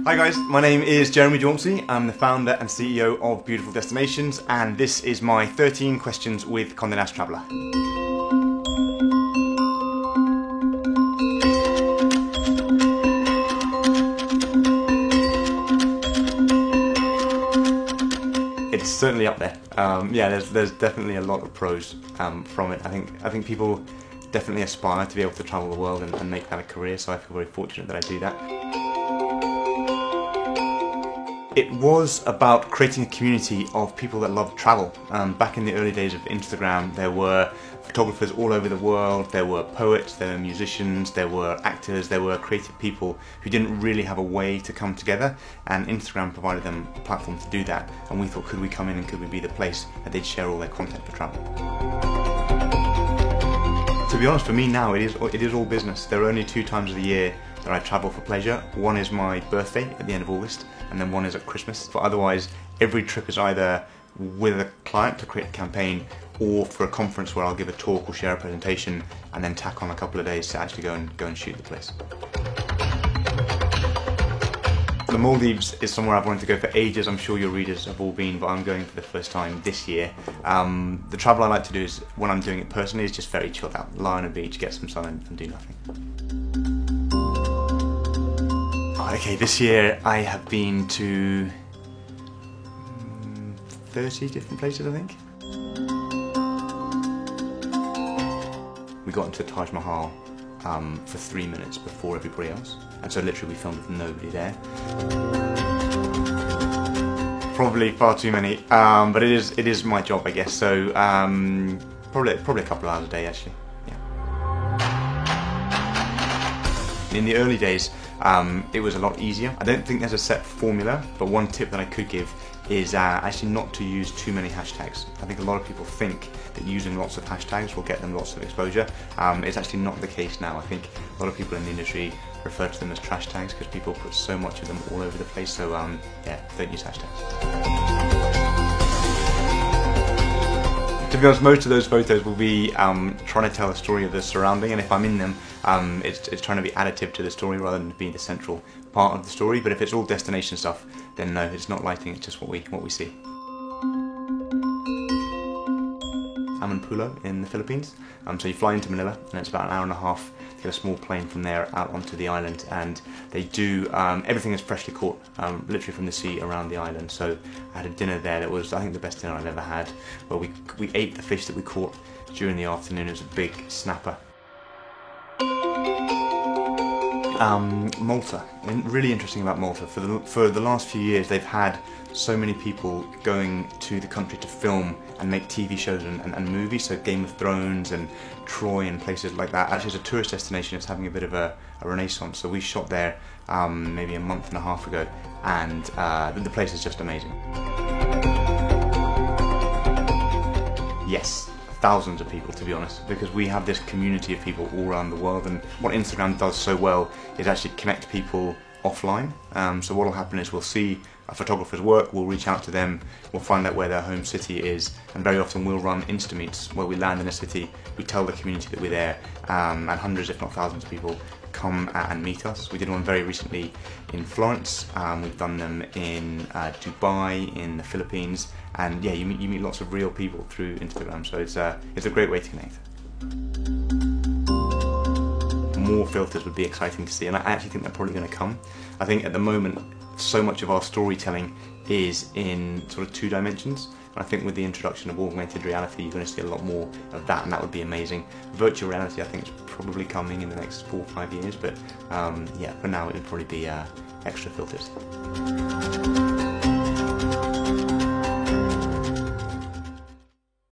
Hi guys, my name is Jeremy Jauncey. I'm the founder and CEO of Beautiful Destinations, and this is my 13 questions with Condé Nast Traveller. It's certainly up there. Yeah, there's definitely a lot of pros from it. I think people definitely aspire to be able to travel the world and make that a career, so I feel very fortunate that I do that. It was about creating a community of people that love travel. Back in the early days of Instagram, there were photographers all over the world, there were poets, there were musicians, there were actors, there were creative people who didn't really have a way to come together, and Instagram provided them a platform to do that, and we thought, could we come in and could we be the place that they'd share all their content for travel? To be honest, for me now, it is all business. There are only 2 times of the year that I travel for pleasure. One is my birthday at the end of August, and then one is at Christmas. But otherwise, every trip is either with a client to create a campaign, or for a conference where I'll give a talk or share a presentation, and then tack on a couple of days to actually go and shoot the place. The Maldives is somewhere I've wanted to go for ages. I'm sure your readers have all been, but I'm going for the first time this year. The travel I like to do is, when I'm doing it personally, is just very chilled out. Lie on a beach, get some sun and do nothing. Okay, this year I have been to 30 different places, I think. We got into Taj Mahal for 3 minutes before everybody else, and so literally we filmed with nobody there. Probably far too many, but it is my job, I guess. So probably a couple of hours a day, actually. Yeah. In the early days, it was a lot easier. I don't think there's a set formula, but one tip that I could give is actually not to use too many hashtags. I think a lot of people think that using lots of hashtags will get them lots of exposure. It's actually not the case now. I think a lot of people in the industry refer to them as trash tags because people put so much of them all over the place, so yeah, don't use hashtags. To be honest, most of those photos will be trying to tell the story of the surrounding, and if I'm in them, it's trying to be additive to the story rather than being the central part of the story. But if it's all destination stuff, then no, it's not lighting, it's just what we see. I'm in Pulo in the Philippines, so you fly into Manila, and it's about an hour and a half to get a small plane from there out onto the island, and they do, everything is freshly caught, literally from the sea around the island. So I had a dinner there that was, I think, the best dinner I've ever had, where we ate the fish that we caught during the afternoon. It was a big snapper. Malta, and really interesting about Malta, for the last few years they've had so many people going to the country to film and make TV shows and movies, so Game of Thrones and Troy and places like that. Actually, as a tourist destination, it's having a bit of a renaissance, so we shot there maybe a month and a half ago, and the place is just amazing. Yes. Thousands of people, to be honest, because we have this community of people all around the world, and what Instagram does so well is actually connect people offline. So what will happen is we'll see a photographer's work, we'll reach out to them, we'll find out where their home city is, and very often we'll run Insta-meets where we land in a city, we tell the community that we're there, and hundreds if not thousands of people come and meet us. We did one very recently in Florence, we've done them in Dubai, in the Philippines, and yeah, you meet lots of real people through Instagram, so it's a great way to connect. More filters would be exciting to see, and I actually think they're probably going to come. I think at the moment, so much of our storytelling is in sort of 2 dimensions, and I think with the introduction of augmented reality, you're going to see a lot more of that, and that would be amazing. Virtual reality, I think, is probably coming in the next 4 or 5 years, but yeah, for now it would probably be extra filters.